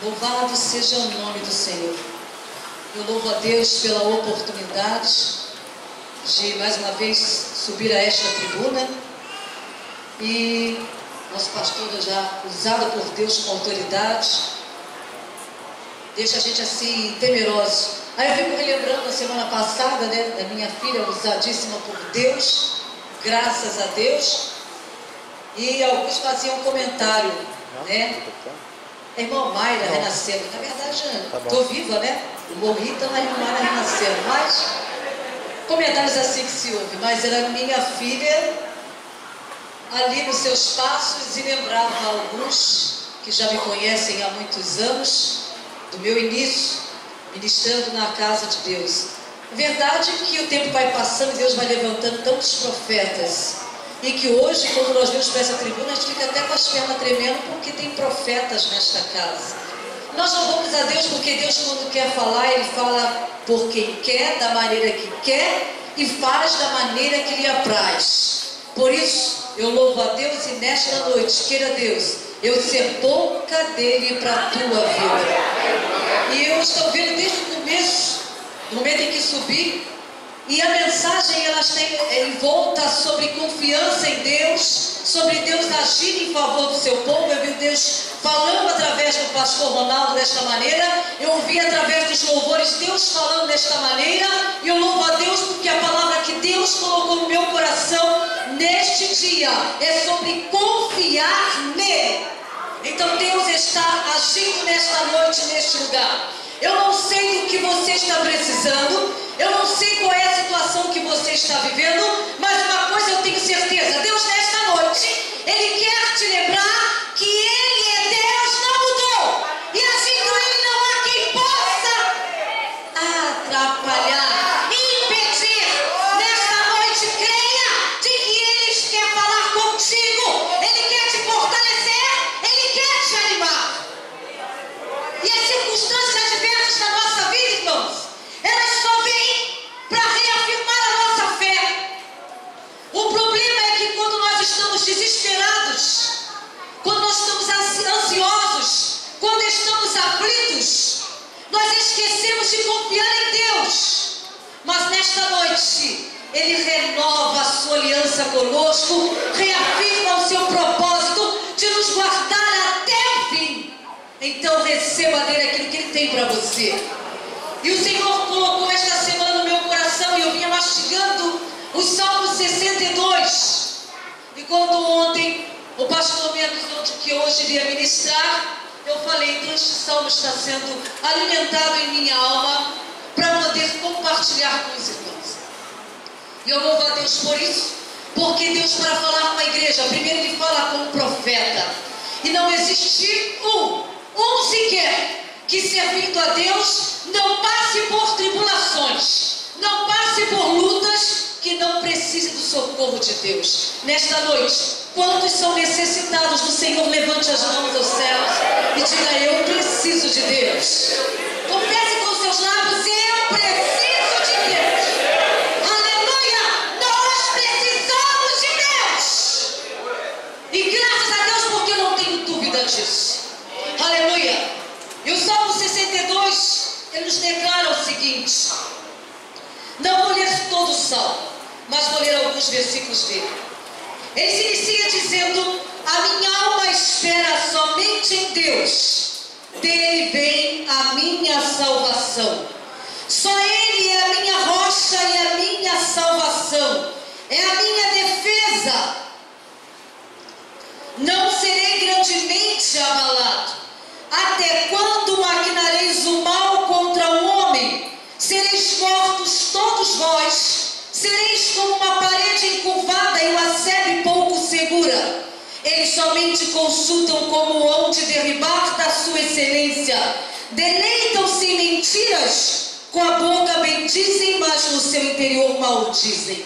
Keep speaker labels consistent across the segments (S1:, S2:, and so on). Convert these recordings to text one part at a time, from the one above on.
S1: Louvado seja o nome do Senhor. Eu louvo a Deus pela oportunidade de mais uma vez subir a esta tribuna. E nosso pastor já usado por Deus com autoridade, deixa a gente assim temeroso. Aí eu fico relembrando a semana passada, né, da minha filha usadíssima por Deus, graças a Deus. E alguns faziam um comentário, né? A irmã Mayra renascendo. Na verdade, estou viva, né? Morri, então a irmã Mayra renascendo. Mas, comentários assim que se ouve. Mas era minha filha ali nos seus passos e lembrava alguns que já me conhecem há muitos anos, do meu início, ministrando na casa de Deus. A verdade é que o tempo vai passando e Deus vai levantando tantos profetas. E que hoje, quando nós vemos para essa tribuna, a gente fica até com as pernas tremendo, porque tem profetas nesta casa. Nós louvamos a Deus porque Deus, quando quer falar, Ele fala por quem quer, da maneira que quer, e faz da maneira que lhe apraz. Por isso, eu louvo a Deus e nesta noite, queira Deus, eu ser boca dele para a tua vida. E eu estou vendo desde o começo, no momento em que subi, e a mensagem elas têm envolta sobre confiança em Deus, sobre Deus agir em favor do seu povo. Eu vi Deus falando através do pastor Ronaldo desta maneira, eu ouvi através dos louvores Deus falando desta maneira, e eu louvo a Deus porque a palavra que Deus colocou no meu coração neste dia é sobre confiar nele. Então Deus está agindo nesta noite, neste lugar. Eu não sei do que você está precisando, eu não sei qual é a situação que você está vivendo, mas uma coisa eu tenho certeza: Deus nesta noite, Ele quer te lembrar que Ele é Deus, não mudou, e agindo Ele não há quem possa atrapalhar, impedir. Nesta noite, creia de que Ele quer falar contigo, Ele quer te fortalecer, Ele quer te animar. E as circunstâncias adversas da nossa vida, irmãos, elas só vêm para reafirmar a nossa fé. O problema é que quando nós estamos desesperados, quando nós estamos ansiosos, quando estamos aflitos, nós esquecemos de confiar em Deus. Mas nesta noite, Ele renova a sua aliança conosco, reafirma o seu propósito de nos guardar até o fim. Então receba dele aquilo que Ele tem para você. E o Senhor colocou esta semana no meu coração, e eu vinha mastigando o Salmo 62. E quando ontem o pastor me avisou de que hoje iria ministrar, eu falei: então este salmo está sendo alimentado em minha alma para poder compartilhar com os irmãos. E eu louvo a Deus por isso, porque Deus, para falar com a igreja, primeiro Ele fala com o profeta. E não existe um sequer que, servindo a Deus, não passe por tribulações, não passe por lutas, que não precise do socorro de Deus. Nesta noite, quantos são necessitados do Senhor? Levante as mãos aos céus e diga: eu preciso de Deus. Confesse com os seus lábios: eu preciso de Deus. Aleluia! Nós precisamos de Deus. E graças a Deus, porque eu não tenho dúvida disso. Aleluia! E o Salmo 62, ele nos declara o seguinte. Não vou ler todo o Salmo, mas vou ler alguns versículos dele. Ele se inicia dizendo: a minha alma espera somente em Deus, dele vem a minha salvação. Só Ele é a minha rocha e a minha salvação, é a minha defesa. Não serei grandemente abalado. Até quando maquinareis o mal contra o homem? Sereis mortos todos vós, sereis como uma parede encurvada e uma sebe pouco segura. Eles somente consultam como hão de derribar da sua excelência. Deleitam-se em mentiras, com a boca bendizem, mas no seu interior maldizem.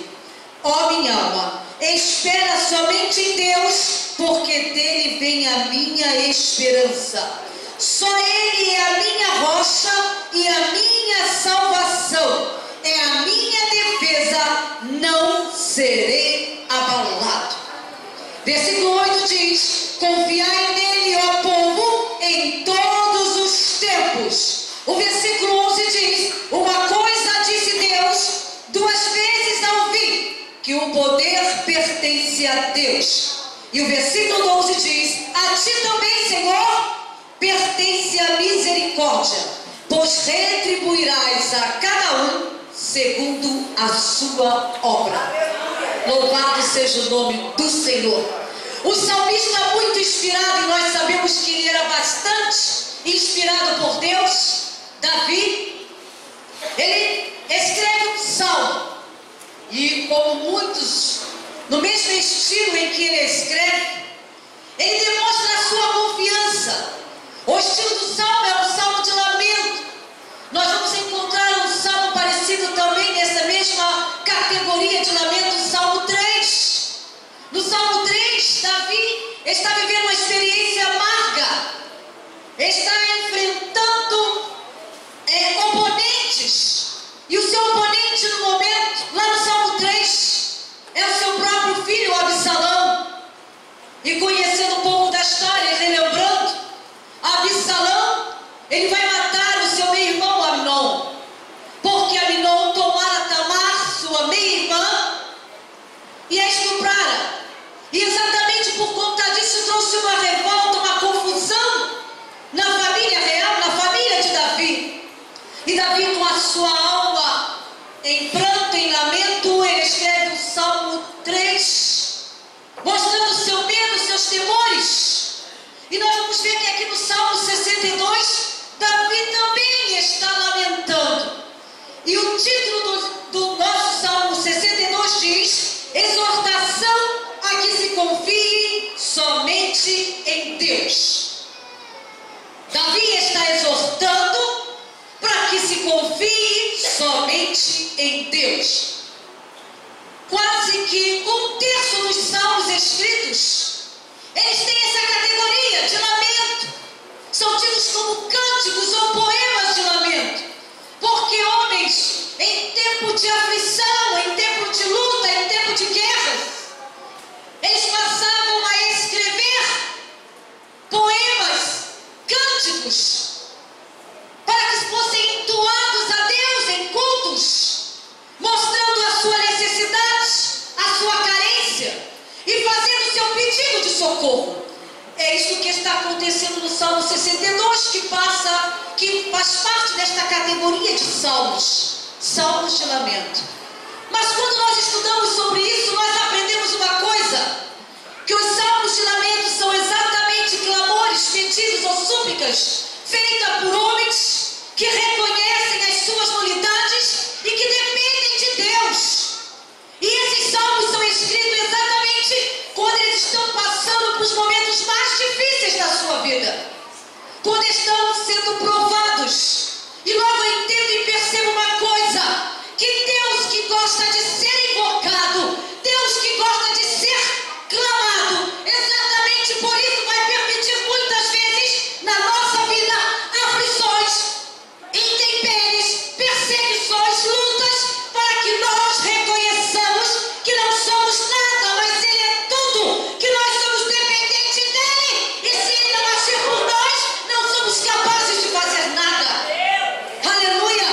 S1: Ó minha alma, espera somente em Deus, porque dele vem a minha esperança. Só Ele é a minha rocha e a minha salvação, é a minha defesa, não serei abalado. Versículo 8 diz: confiai nele, ó povo, em todos os pertence a Deus. E o versículo 12 diz: a ti também, Senhor, pertence a misericórdia, pois retribuirás a cada um segundo a sua obra. Louvado seja o nome do Senhor. O salmista, muito inspirado, e nós sabemos que ele era bastante inspirado por Deus, Davi, ele escreve um salmo. E como muitos, no mesmo estilo em que ele escreve, ele demonstra a sua confiança. O estilo do salmo é um salmo de lamento. Nós vamos encontrar um salmo parecido também nessa mesma categoria de lamento, o Salmo 3. No Salmo 3, Davi está vivendo uma experiência amarga, está enfrentando oponentes, e o seu oponente no momento, lá no Salmo 3, é o seu próprio filho, Absalão. E conhecendo um pouco da história, relembrando, Absalão, ele vai matar o seu meio-irmão Amnon, porque Amnon tomara Tamar, sua meia-irmã, e a estuprara. E exatamente por conta disso trouxe uma revolta, uma confusão na família real, na família de Davi. E Davi, com a sua alma em pranto, em lamento, ele escreve o Salmo 3, mostrando o seu medo, seus temores. E nós vamos ver que aqui no Salmo 62, Davi também está lamentando. E o título do nosso Salmo 62 diz: exortação a que se confie somente em Deus. Davi está exortando para que se confie somente em Deus. Quase que um terço dos salmos escritos, eles têm essa categoria de lamento. São tidos como cânticos ou poemas de lamento. Porque homens, em tempo de aflição, em tempo de luta, em tempo de guerras, eles passavam a escrever poemas, cânticos, para que fossem entoados a Deus em cultos, mostrando a sua necessidade, a sua carência e fazendo seu pedido de socorro. É isso que está acontecendo no Salmo 62, que faz parte desta categoria de salmos, salmos de lamento. Mas quando nós estudamos sobre isso, nós aprendemos uma coisa, que os salmos de lamento são exatamente clamores, pedidos ou súplicas feitas por homens que reconhecem as suas nulidades e que dependem de Deus. E esses salmos são escritos exatamente quando eles estão passando por os momentos mais difíceis da sua vida, quando estão sendo provados. E logo eu entendo e percebo uma coisa, que Deus que gosta de ser invocado, Deus que gosta de ser clamado, exatamente por isso vai permitir muitas vezes na nossa vida aflições, intempéries, perseguições, lutas, para que nós reconheçamos que não somos nada, mas Ele é tudo, que nós somos dependentes dEle, e se Ele não agir por nós, não somos capazes de fazer nada. Aleluia!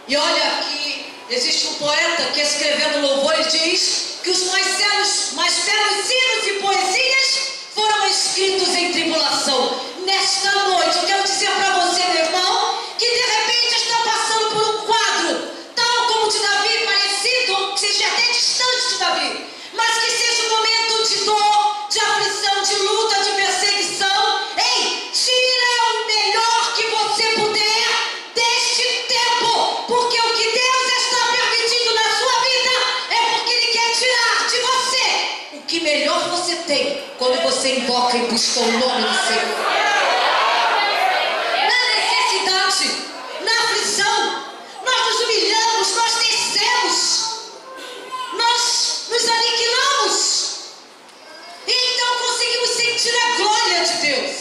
S1: E olha que existe um poeta que, escrevendo louvor, ele diz que os mais belos hinos e poesias foram escritos em tribulação. Nesta noite eu quero dizer para você, meu irmão, que de repente está passando por um quadro tal como o de Davi, parecido, ou que seja até distante de Davi, mas que seja um momento de dor, de aflição, de luta, de perseguição. Ei, tira o melhor que você puder deste tempo, porque o que Deus está permitindo na sua vida é porque Ele quer tirar de você o que melhor você tem quando você invoca e busca o nome do Senhor. Na necessidade, na aflição, nós nos humilhamos, nós descemos, nós nos aniquilamos, e então conseguimos sentir a glória de Deus,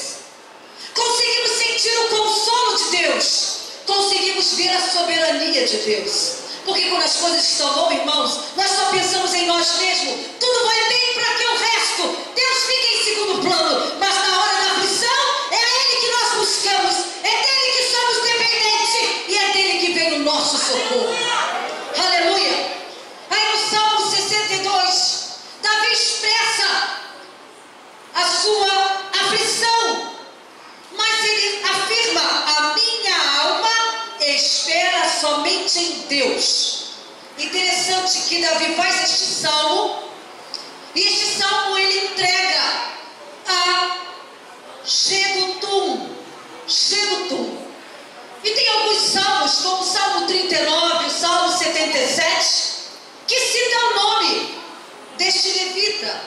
S1: conseguimos sentir o consolo de Deus, conseguimos ver a soberania de Deus. Porque quando as coisas estão boas, irmãos, nós só pensamos em nós mesmos. Tudo vai bem para que o resto, Deus fica em segundo plano. Mas na hora da aflição, é a Ele que nós buscamos, é dEle que somos dependentes, e é dEle que vem o nosso socorro. Aleluia! Aí no Salmo 62, Deus. Interessante que Davi faz este salmo, e este salmo ele entrega a Jedutum. E tem alguns salmos, como o Salmo 39, o Salmo 77, que citam o nome deste levita.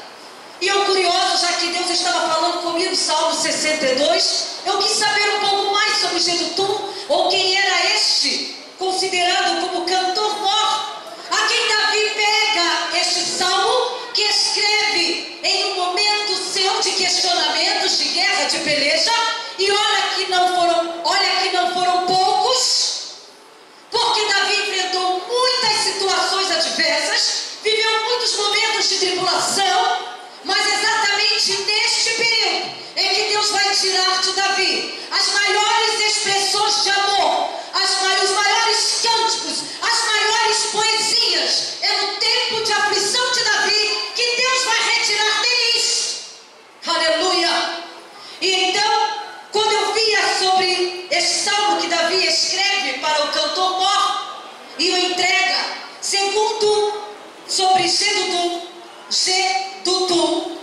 S1: E eu curioso, já que Deus estava falando comigo, Salmo 62, eu quis saber um pouco mais sobre Jedutum, ou quem era este, considerado como cantor-mor, a quem Davi pega este salmo, que escreve em um momento seu de questionamentos, de guerra, de peleja, e olha que não foram poucos, porque Davi enfrentou muitas situações adversas, viveu muitos momentos de tribulação, mas exatamente neste período é que Deus vai tirar de Davi as maiores expressões de amor, os maiores cânticos, as maiores poesias. É no tempo de aflição de Davi que Deus vai retirar dele isto. Aleluia! E então, quando eu via sobre este salmo que Davi escreve para o cantor-mor e o entrega, segundo sobre Jedutum,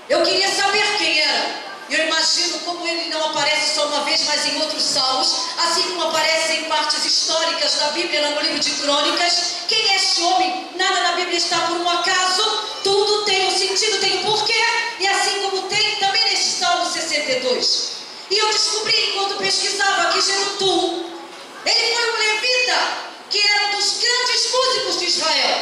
S1: eu queria saber quem era. Eu imagino como ele não aparece só uma vez, mas em outros salmos, assim como aparece em partes históricas da Bíblia, no livro de Crônicas. Quem é este homem? Nada na Bíblia está por um acaso, tudo tem um sentido, tem um porquê, e assim como tem também neste Salmo 62. E eu descobri, enquanto pesquisava, que Jedutum, ele foi um levita, que era um dos grandes músicos de Israel.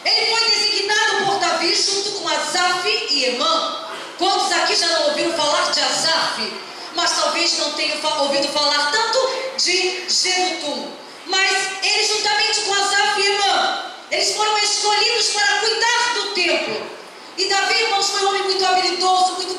S1: Ele foi designado por Davi junto com Asaf e Emã. Quantos aqui já não ouviram falar de Asaf? Mas talvez não tenham ouvido falar tanto de Jedutum. Mas ele, juntamente com Asaf e Emã, eles foram escolhidos para cuidar do templo. E Davi, irmãos, foi um homem muito habilidoso, muito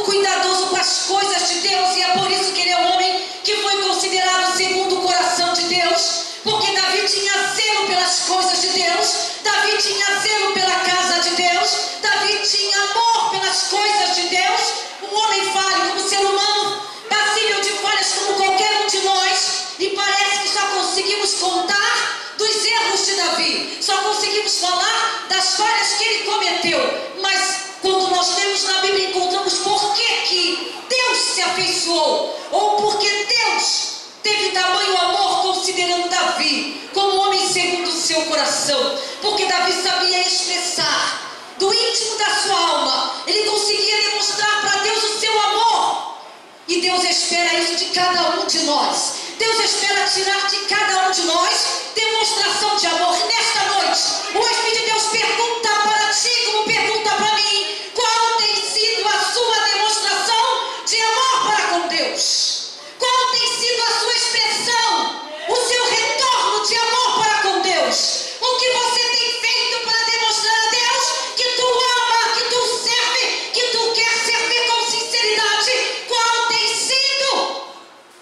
S1: cuidadoso com as coisas de Deus. E é por isso que ele é um homem que foi considerado segundo o coração de Deus. Porque Davi tinha zelo pelas coisas de Deus, Davi tinha zelo pela casa de Deus, Davi tinha amor pelas coisas de Deus. Um homem falho, como ser humano, passível de falhas como qualquer um de nós, e parece que só conseguimos contar dos erros de Davi, só conseguimos falar das falhas que ele cometeu. Mas quando nós lemos na Bíblia, encontramos por que Deus se afeiçoou, ou porque Deus teve tamanho amor considerando Davi como homem segundo o seu coração. Porque Davi sabia expressar do íntimo da sua alma, ele conseguia demonstrar para Deus o seu amor. E Deus espera isso de cada um de nós. Deus espera tirar de cada um de nós demonstração de amor. E nesta noite, o Espírito de Deus pergunta para ti, como pergunta para mim: qual tem sido a sua demonstração de amor para com Deus? Qual tem sido a sua expressão, o seu retorno de amor para com Deus? O que você tem feito para demonstrar a Deus que tu ama, que tu serve, que tu quer servir com sinceridade? Qual tem sido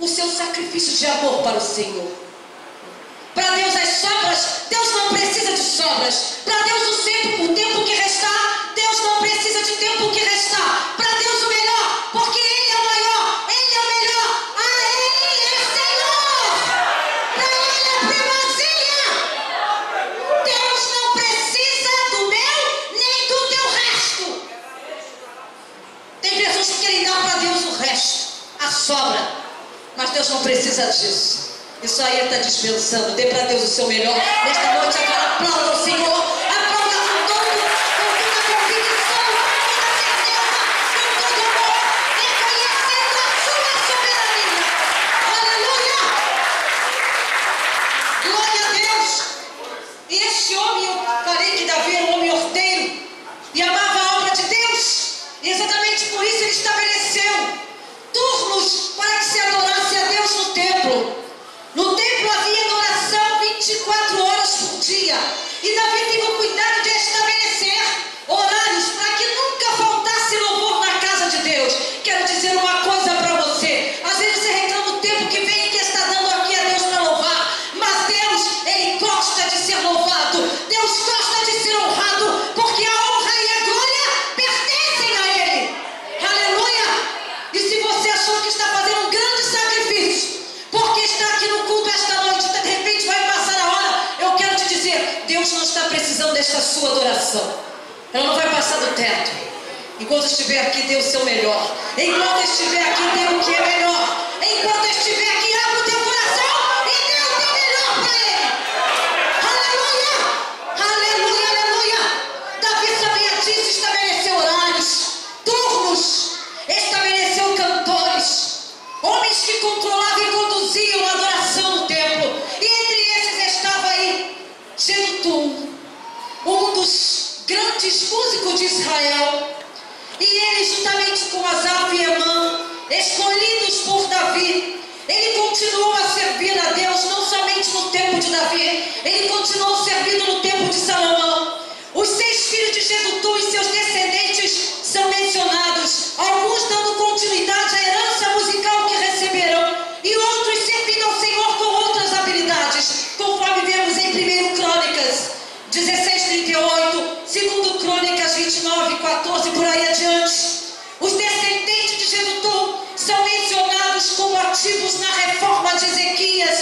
S1: o seu sacrifício de amor para o Senhor? Para Deus as sobras, Deus não precisa de sobras. Para Deus o tempo que restar, Deus não precisa de tempo que restar. Para Deus o melhor, porque Ele é o maior, Ele é o melhor. A sobra, mas Deus não precisa disso. Isso aí está dispensando. Dê para Deus o seu melhor nesta noite. Agora aplauda o Senhor, aplauda com toda convicção, com toda certeza, com todo amor, reconhecendo a sua soberania. Aleluia, glória a Deus. E este homem, eu falei que Davi era um homem ordeiro e amava a obra de Deus, e exatamente por isso ele estabeleceu turnos para que se adorasse a Deus no templo. No templo havia adoração 24 horas por dia. E Davi teve o desta sua adoração. Ela não vai passar do teto. Enquanto estiver aqui, dê o seu melhor. Enquanto estiver aqui, dê o que é melhor. Enquanto estiver aqui, abra o teu coração e dê o teu melhor para Ele. Aleluia! Aleluia, aleluia! Davi sabia disso, estabeleceu horários, turnos, estabeleceu cantores, homens que controlavam e conduziam a adoração no templo. E entre esses estava aí Jedutum, um dos grandes músicos de Israel. E ele, juntamente com Asaf e Emã, escolhidos por Davi, ele continuou a servir a Deus, não somente no tempo de Davi, ele continuou servindo no tempo de Salomão. Os 6 filhos de Jedutum e seus descendentes são mencionados, alguns dando continuidade à herança musical que receberam, e outros servindo ao Senhor com outras habilidades, conforme vemos em 1 Crônicas 16:38, 2 Crônicas 29:14, por aí adiante. Os descendentes de Jedutum são mencionados como ativos na reforma de Ezequias,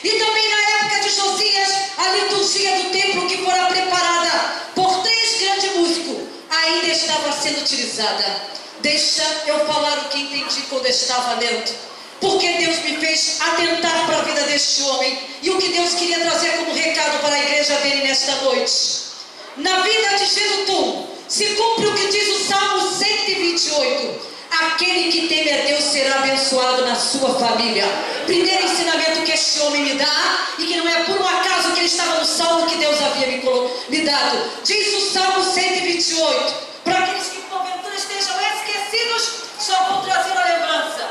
S1: e também na época de Josias, a liturgia do templo, que fora preparada por 3 grandes músicos, ainda estava sendo utilizada. Deixa eu falar o que entendi quando estava lendo, porque Deus me fez atentar para a vida deste homem e o que Deus queria trazer como recado para a igreja dele nesta noite. Na vida de Jedutum se cumpre o que diz o Salmo 128: aquele que teme a Deus será abençoado na sua família. Primeiro ensinamento que este homem me dá, e que não é por um acaso que ele estava no Salmo que Deus havia me dado. Diz o Salmo 128, para aqueles que porventura estejam esquecidos, só vou trazer a lembrança.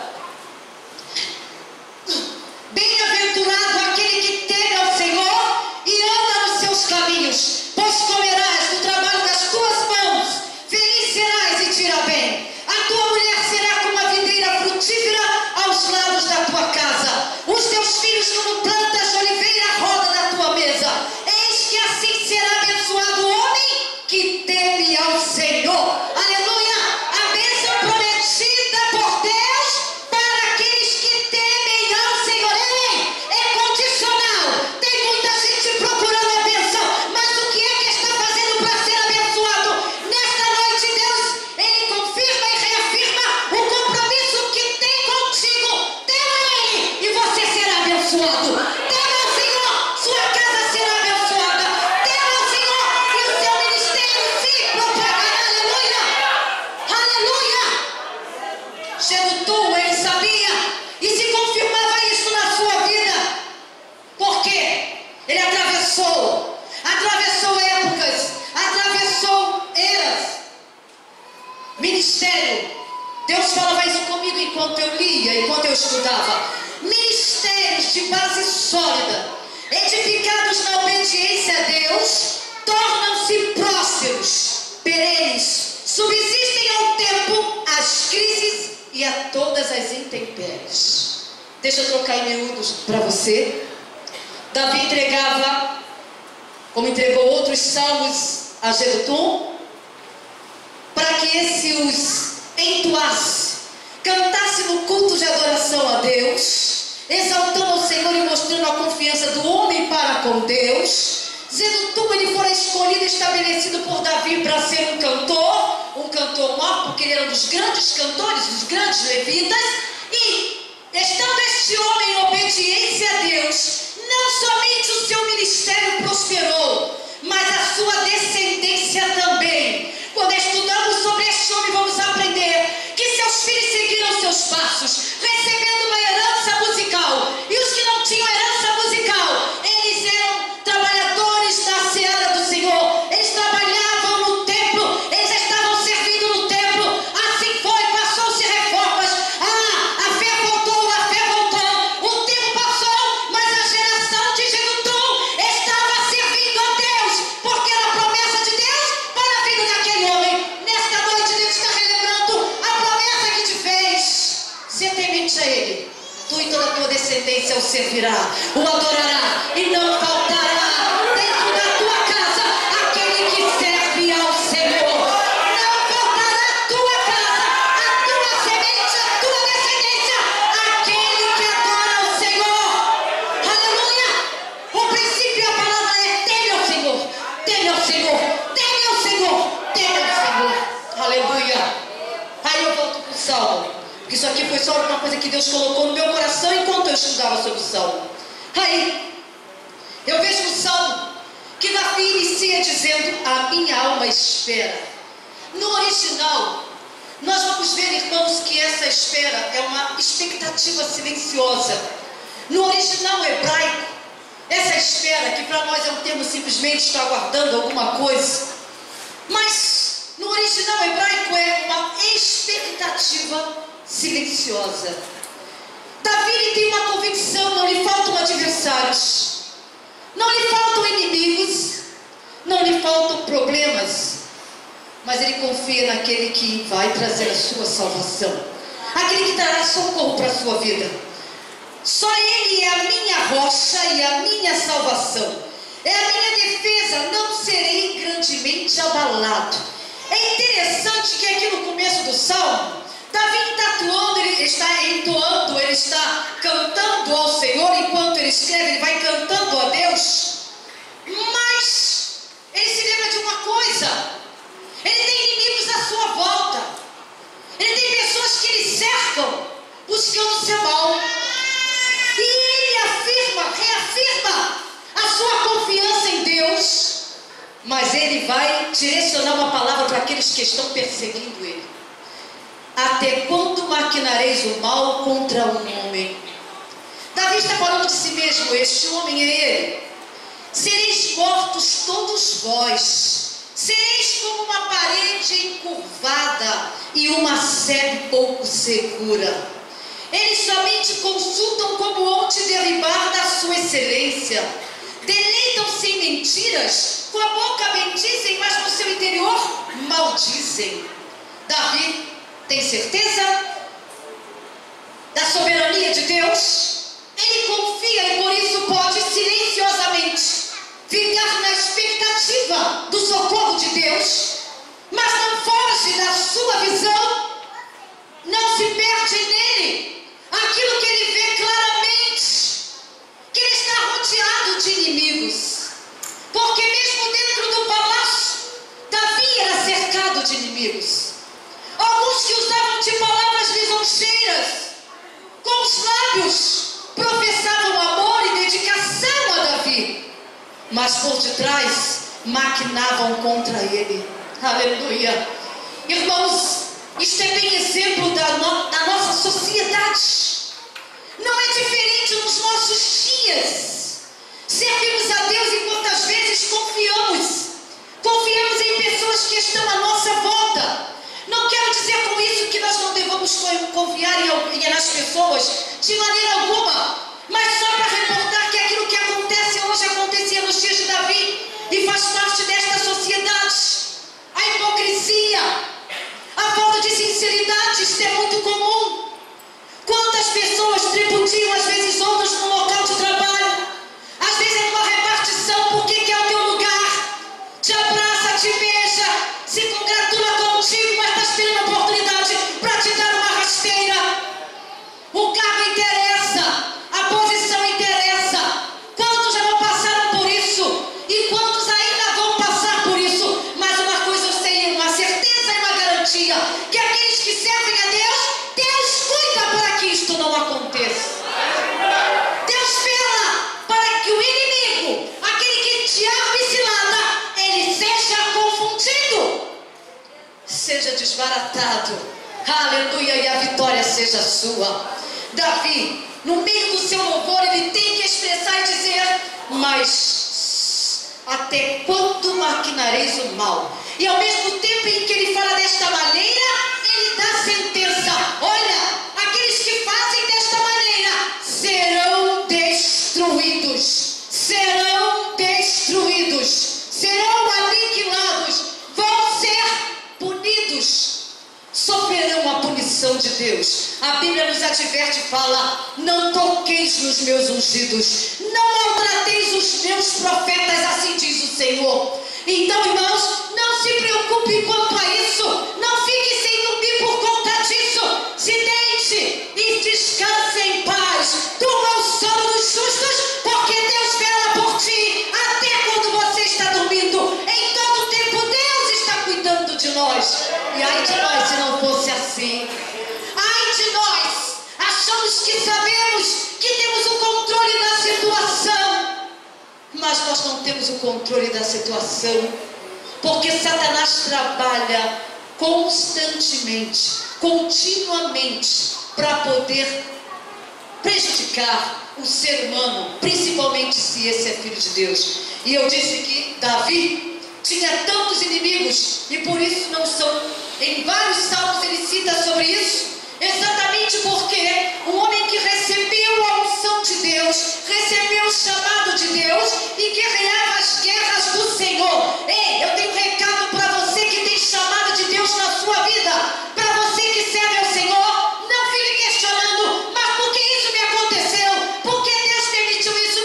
S1: Bem-aventurado aquele que teme ao Senhor e anda nos seus caminhos, pois comerás do trabalho das tuas mãos, feliz serás e te irá bem. A tua mulher será como a videira frutífera aos lados da tua casa, os teus filhos como plantas de oliveira à roda da tua mesa. Eis que assim será abençoado o homem que teme ao Senhor. Aleluia! A bênção prometida por Deus para aqueles que temem ao Senhor. Ei, é condicional. Tem muita gente procurando a bênção, mas o que é que está fazendo para ser abençoado? Nesta noite, Deus, Ele confirma e reafirma o compromisso que tem contigo. Tema Ele e você será abençoado. Tema ao Senhor, sua casa será abençoada. Tema ao Senhor e o seu ministério se propagará. Aleluia! Aleluia! Jedutum, ele sabia e se confirmava isso na sua vida. Por quê? Ele atravessou épocas, atravessou eras, ministério. Deus falava isso comigo enquanto eu lia, enquanto eu estudava. Ministérios de base sólida, edificados na obediência a Deus, tornam-se prósperos, perenes, subsistem ao tempo, às crises e a todas as intempéries. Deixa eu trocar em miúdos para você. Davi entregava, como entregou outros salmos a Jedutum, para que esse os entoasse, cantasse no culto de adoração a Deus, exaltando ao Senhor e mostrando a confiança do homem para com Deus. Jedutum, ele fora escolhido e estabelecido por Davi para ser um cantor maior, porque ele era um dos grandes cantores, dos grandes levitas. E estando este homem em obediência a Deus, não somente o seu ministério prosperou, mas a sua descendência também. Quando estudamos sobre este homem, vamos aprender que seus filhos seguiram seus passos, recebendo uma herança musical. E os que não tinham herança musical, eles eram trabalhadores da seara do Senhor. Eles trabalhavam no templo, eles estavam servindo no templo. Assim foi, passou-se reformas. A fé voltou, o tempo passou, mas a geração de Jedutum estava servindo a Deus, porque era a promessa de Deus para a vida daquele homem. Nesta noite Deus está relembrando a promessa que te fez. Se temente a Ele, tu e toda a tua descendência o servirá, o adorará e não faltará dentro da tua casa aquele que serve ao Senhor. Não faltará a tua casa, a tua semente, a tua descendência, aquele que adora ao Senhor. Aleluia! O princípio e a palavra é: teme ao Senhor, teme ao Senhor. Isso aqui foi só uma coisa que Deus colocou no meu coração enquanto eu estudava sobre o Salmo. Aí, eu vejo no Salmo que Davi inicia dizendo: a minha alma espera. No original, nós vamos ver, irmãos, que essa espera é uma expectativa silenciosa. No original hebraico, essa espera, que para nós é um termo simplesmente estar aguardando alguma coisa, mas no original hebraico é uma expectativa silenciosa. Davi tem uma convicção: não lhe faltam adversários, não lhe faltam inimigos, não lhe faltam problemas, mas ele confia naquele que vai trazer a sua salvação, aquele que trará socorro para a sua vida. Só Ele é a minha rocha e a minha salvação, é a minha defesa, não serei grandemente abalado. É interessante que aqui no começo do Salmo, Davi está atuando, ele está entoando, ele está cantando ao Senhor. Enquanto ele escreve, ele vai cantando a Deus, mas ele se lembra de uma coisa: ele tem inimigos à sua volta, ele tem pessoas que ele cercam buscando o seu mal, e ele reafirma a sua confiança em Deus, mas ele vai direcionar uma palavra para aqueles que estão perseguindo ele. Até quando maquinareis o mal contra um homem? Davi está falando de si mesmo: este homem é ele. Sereis mortos todos vós, sereis como uma parede encurvada e uma sebe pouco segura. Eles somente consultam como onde derribar da sua excelência. Deleitam-se em mentiras, com a boca bendizem, mas no seu interior maldizem. Davi tem certeza da soberania de Deus, ele confia e por isso pode silenciosamente ficar na expectativa do socorro de Deus, mas não foge da sua visão, não se perde nele aquilo que ele vê claramente, que ele está rodeado de inimigos, porque mesmo dentro do palácio, Davi era cercado de inimigos. Alguns que usavam de palavras lisonjeiras, com os lábios professavam amor e dedicação a Davi, mas por detrás maquinavam contra ele. Aleluia. Irmãos, isto é bem exemplo da nossa sociedade. Não é diferente nos nossos dias. Servimos a Deus e quantas vezes confiamos em pessoas que estão à nossa volta. Não quero dizer com isso que nós não devamos confiar nas pessoas de maneira alguma, mas só para reportar que aquilo que acontece hoje acontecia nos dias de Davi e faz parte desta sociedade. A hipocrisia, a falta de sinceridade, isso é muito comum. Quantas pessoas tripudiam às vezes outros no local de trabalho, às vezes é uma repartição porque quer o teu lugar, te abraça, te beija, se congratula contigo, mas está esperando a oportunidade para te dar uma rasteira. O cargo interessa, a posição interessa. Quantos já não passaram por isso e quantos ainda vão passar por isso? Mas uma coisa eu sei, uma certeza e uma garantia, que aqueles que servem a Deus, Deus cuida para que isto não aconteça. Deus espera para que o inimigo, aquele que te arma e cilada, ele seja confundido, seja desbaratado. Aleluia, e a vitória seja sua. Davi, no meio do seu louvor, ele tem que expressar e dizer: mas até quando maquinareis o mal? E ao mesmo tempo em que ele fala desta maneira, ele dá sentença: olha, aqueles que fazem desta maneira serão destruídos, serão destruídos, serão aniquilados, vão ser punidos, sofrerão a punição de Deus. A Bíblia nos adverte e fala: não toqueis nos meus ungidos, não maltrateis os meus profetas, assim diz o Senhor. Então, irmãos, não se preocupe quanto a isso, não fique sem dormir por conta disso. Se deite e descanse em paz, durma o sono dos justos, porque Deus vela por ti até quando você está dormindo. Em todo tempo Deus está cuidando de nós. E ai de nós se não fosse assim. Ai de nós nós não temos o controle da situação, porque Satanás trabalha constantemente, continuamente, para poder prejudicar o ser humano, principalmente se esse é filho de Deus. E eu disse que Davi tinha tantos inimigos, e por isso não são, em vários salmos ele cita sobre isso, exatamente porque um homem que recebeu a unção de Deus, recebeu o chamado de Deus e guerreava as guerras do Senhor. Ei, eu tenho um recado para você que tem chamado de Deus na sua vida, para você que serve ao Senhor. Não fique questionando, mas por que isso me aconteceu? Por que Deus permitiu isso?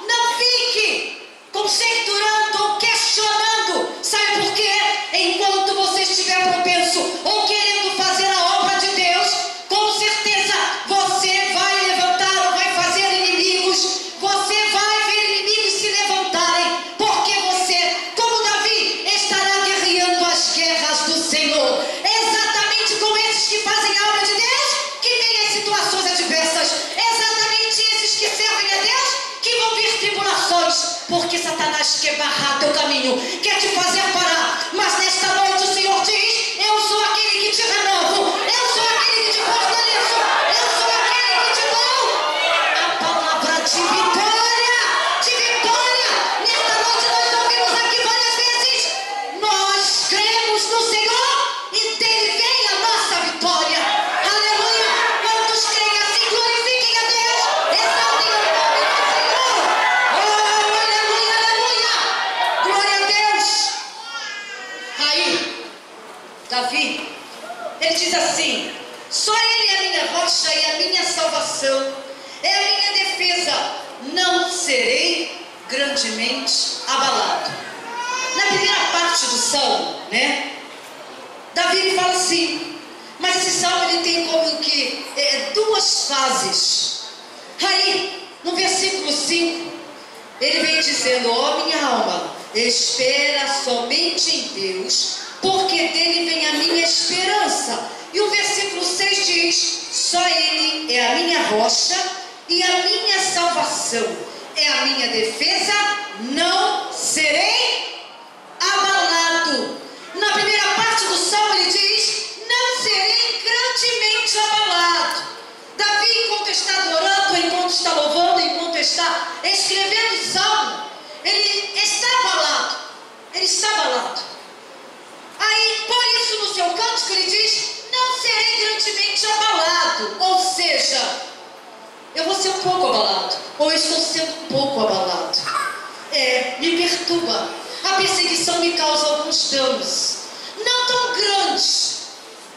S1: Não fique conjecturando ou questionando. Sabe por quê? Enquanto você estiver propenso ou querendo fazer a obra de Deus, com certeza você vai levantar ou vai fazer inimigos. Você vai ver inimigos se levantarem, porque você, como Davi, estará guerreando as guerras do Senhor. É exatamente como esses que fazem a obra de Deus que vêm em situações adversas. É exatamente esses que servem a Deus que vão vir tribulações, porque Satanás quer barrar teu caminho, quer te fazer parar. Mas nesta noite o Senhor diz: eu sou aquele que te renovo, eu sou aquele que te fortaleço, eu sou aquele que te dou a palavra de vitória, de vitória. Nesta noite nós ouvimos aqui várias vezes: nós cremos no Senhor e dele vem a nossa vitória. Aleluia! Quantos creem assim, glorifiquem a Deus, exaltem o nome do Senhor. Oh, aleluia, aleluia! Glória a Deus! Aí, Davi, ele diz assim: só ele é a minha rocha e a minha salvação, é a minha defesa, não serei grandemente abalado. Na primeira parte do salmo, Davi ele fala assim, mas esse salmo ele tem como que duas fases. Aí, no versículo 5, ele vem dizendo: ó minha alma, espera somente em Deus, porque dele vem a minha esperança. E o versículo 6 diz: só ele é a minha rocha e a minha salvação, é a minha defesa, não serei abalado. Na primeira parte do salmo ele diz: não serei grandemente abalado. Davi, enquanto está adorando, enquanto está louvando, enquanto está escrevendo o salmo, ele está abalado. Ele está abalado. Aí, por isso, no seu cântico, ele diz: não serei grandemente abalado. Ou seja, eu vou ser um pouco abalado, ou eu estou sendo um pouco abalado. Me perturba. A perseguição me causa alguns danos, não tão grandes,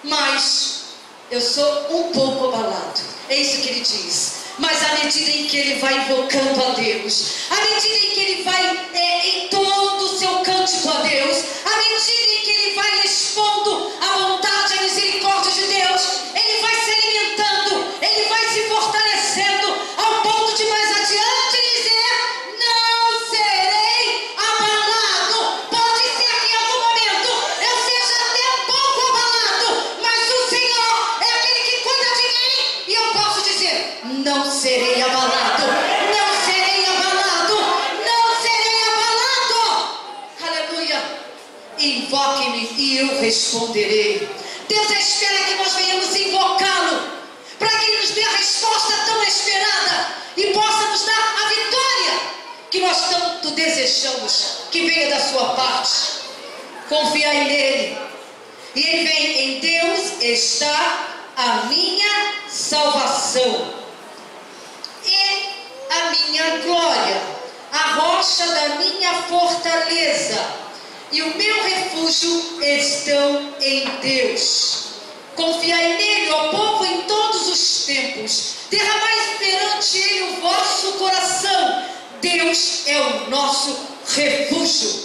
S1: mas eu sou um pouco abalado. É isso que ele diz. Mas à medida em que ele vai invocando a Deus, à medida em que ele vai em todo o seu cântico a Deus, à medida em que ele vai expondo a vontade, a misericórdia de Deus, ele vai se alimentando, ele vai se fortalecendo, ao ponto de mais adiante dizer: não serei abalado. Pode ser que em algum momento eu seja até um pouco abalado, mas o Senhor é aquele que cuida de mim, e eu posso dizer: não serei abalado, não serei abalado, não serei abalado. Aleluia. Invoque-me e eu responderei. Deus espera que nós venhamos invocá-lo, para que Ele nos dê a resposta tão esperada e possa nos dar a vitória que nós tanto desejamos que venha da sua parte. Confiai nele. E ele vem: em Deus está a minha salvação e a minha glória, a rocha da minha fortaleza, e o meu refúgio estão em Deus. Confiai nele, ó povo, em todos os tempos, derramai perante ele o vosso coração. Deus é o nosso refúgio.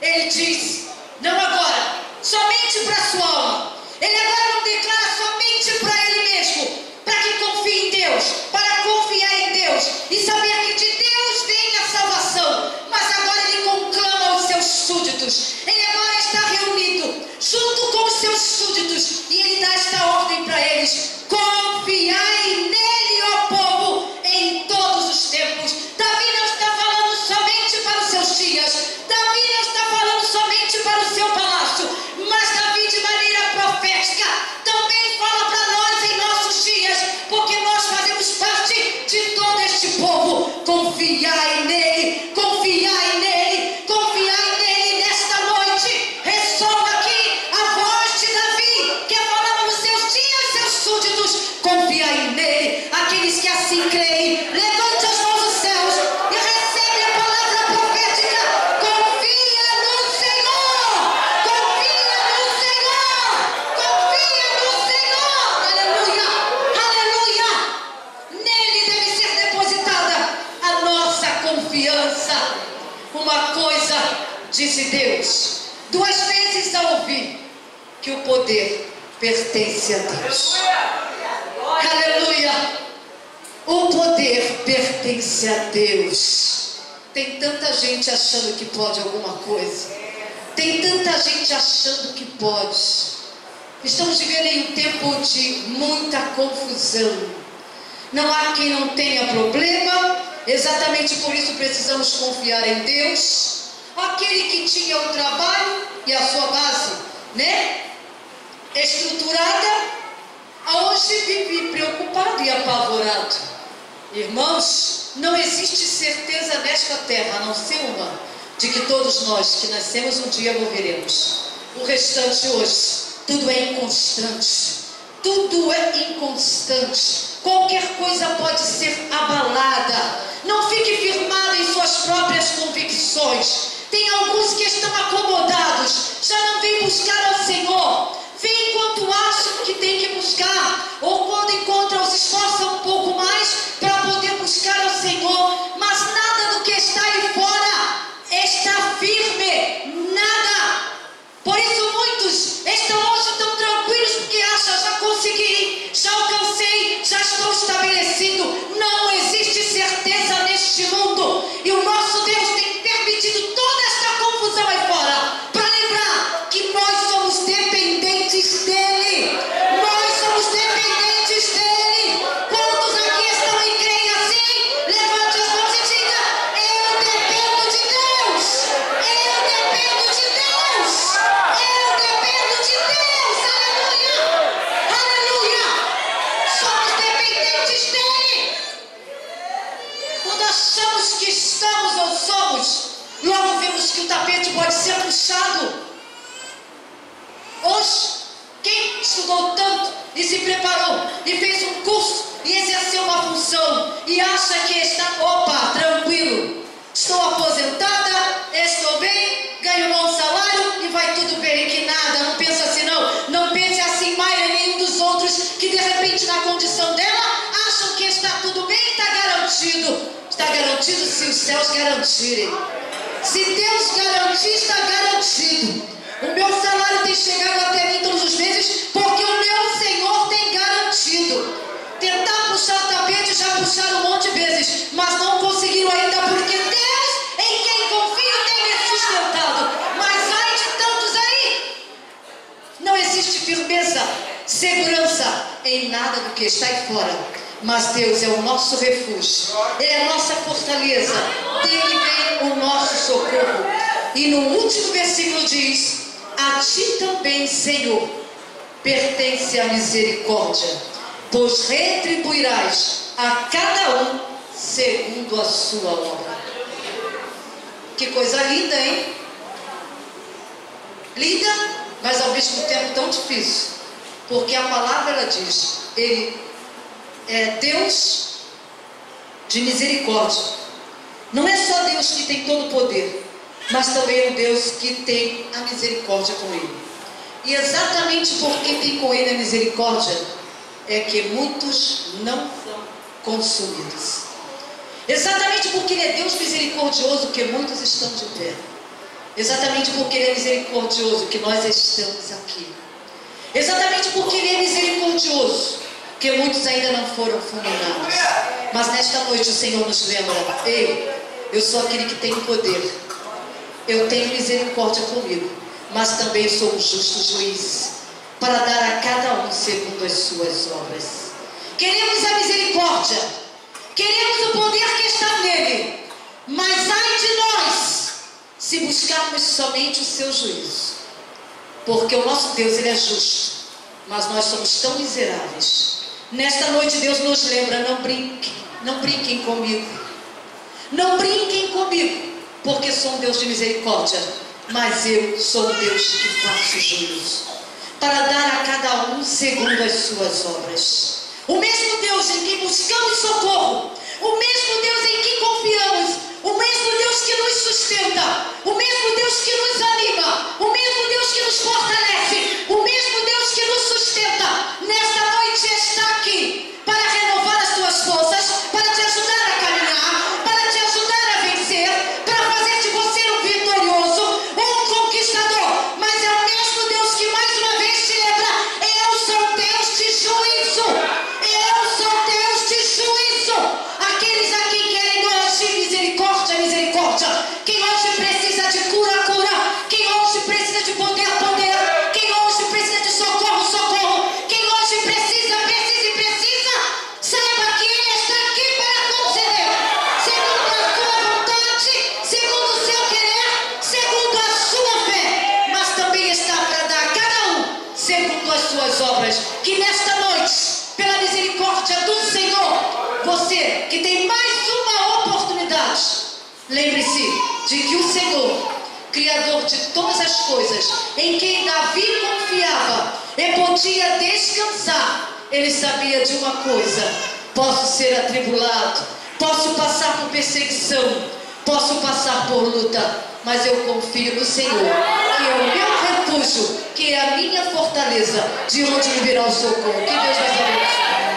S1: Ele diz: não agora, somente para a sua alma. Ele agora não declara somente para ele mesmo, para que confie em Deus, para confiar em Deus e saber que de Deus vem a salvação. Mas agora ele conclama os seus súditos. Ele agora está reunido junto com os seus súditos e ele dá esta ordem para eles: confiai nele, ó povo, em todos os tempos. Davi não está falando somente confiai nele. Aqueles que assim creem, levante as mãos aos céus e recebe a palavra profética. Confia no Senhor, confia no Senhor, confia no Senhor. Aleluia, aleluia. Nele deve ser depositada a nossa confiança. Uma coisa disse Deus 2 vezes ao ouvir, que o poder pertence a Deus. Aleluia. O poder pertence a Deus. Tem tanta gente achando que pode alguma coisa. Tem tanta gente achando que pode. Estamos vivendo em um tempo de muita confusão. Não há quem não tenha problema. Exatamente por isso precisamos confiar em Deus. Aquele que tinha o trabalho e a sua base, estruturada, hoje vive preocupado e apavorado. Irmãos, não existe certeza nesta terra, a não ser uma, de que todos nós que nascemos um dia morreremos. O restante hoje, tudo é inconstante. Tudo é inconstante. Qualquer coisa pode ser abalada. Não fique firmado em suas próprias convicções. Tem alguns que estão acomodados, já não vêm buscar ao Senhor. Vem enquanto acham que tem que buscar, ou quando encontram, se esforçam um pouco mais para poder buscar ao Senhor. Mas nada do que está aí fora está firme, nada. Por isso muitos estão hoje tão tranquilos porque acham, já consegui, já alcancei, já estou estabelecido. Não existe certeza neste mundo. E o nosso Deus tem permitido toda esta confusão aí fora para lembrar que nós somos dependentes dele. Nós somos dependentes dele. Quantos aqui estão e creem assim? Levante as mãos e diga: eu dependo de Deus. Eu dependo de Deus. Eu dependo de Deus. Aleluia. Aleluia. Somos dependentes dele. Quando achamos que estamos ou somos, logo vemos que o tapete pode ser puxado. Hoje, quem estudou tanto e se preparou e fez um curso e exerceu uma função e acha que está, tranquilo, estou aposentada, estou bem, ganho um bom salário e vai tudo bem, que nada, não pensa assim não. Não pense assim mais em nenhum dos outros que de repente na condição dela acham que está tudo bem e está garantido. Está garantido se os céus garantirem. Se Deus garantir, está garantido. O meu salário tem chegado até mim todos os meses porque o meu Senhor tem garantido. Tentar puxar o tapete, já puxaram um monte de vezes, mas não conseguiram ainda porque Deus, em quem confio, tem me sustentado. Mas ai de tantos aí, não existe firmeza, segurança em nada do que está aí fora. Mas Deus é o nosso refúgio, Ele é a nossa fortaleza, dele vem o nosso socorro. E no último versículo diz: a ti também, Senhor, pertence a misericórdia, pois retribuirás a cada um segundo a sua obra. Que coisa linda, hein? Linda, mas ao mesmo tempo tão difícil, porque a palavra ela diz: Ele é Deus de misericórdia. Não é só Deus que tem todo o poder, mas também é o Deus que tem a misericórdia com Ele. E exatamente porque tem com Ele a misericórdia, é que muitos não são consumidos. Exatamente porque Ele é Deus misericordioso, que muitos estão de pé. Exatamente porque Ele é misericordioso, que nós estamos aqui. Exatamente porque Ele é misericordioso, que muitos ainda não foram fulminados. Mas nesta noite o Senhor nos lembra: eu sou aquele que tem o poder. Eu tenho misericórdia comigo, mas também sou um justo juiz, para dar a cada um segundo as suas obras. Queremos a misericórdia, queremos o poder que está nele, mas ai de nós, se buscarmos somente o seu juízo. Porque o nosso Deus, Ele é justo, mas nós somos tão miseráveis. Nesta noite Deus nos lembra: não brinquem comigo. Não brinquem comigo, porque sou um Deus de misericórdia, mas eu sou um Deus que faço juízo, para dar a cada um segundo as suas obras. O buscamos socorro, o mesmo Deus em que confiamos, o mesmo Deus que nos sustenta, o mesmo Deus que nos anima, o mesmo Deus que nos fortalece, o mesmo Deus que nos sustenta, nesta noite está aqui para renovar as tuas forças, para te ajudar a caminhar, para te ajudar a vencer, para fazer de você um vitorioso, um conquistador. Mas é o mesmo Deus que mais uma vez te lembra: eu sou Deus de juízo, eu sou Deus de juízo. Aqueles a quem querem hoje misericórdia, misericórdia. Quem hoje precisa de cura, cura. Quem hoje precisa de poder, poder. Quem hoje precisa de socorro, socorro. Quem hoje precisa, saiba que Ele está aqui para conceder, segundo a sua vontade, segundo o seu querer, segundo a sua fé. Mas também está para dar a cada um segundo as suas obras. Que nesta noite, pela misericórdia do Senhor, você que tem mais uma oportunidade, lembre-se de que o Senhor, Criador de todas as coisas, em quem Davi confiava e podia descansar, ele sabia de uma coisa: posso ser atribulado, posso passar por perseguição, posso passar por luta, mas eu confio no Senhor, que é o meu refúgio, que é a minha fortaleza, de onde me virá o socorro. Que Deus nos abençoe.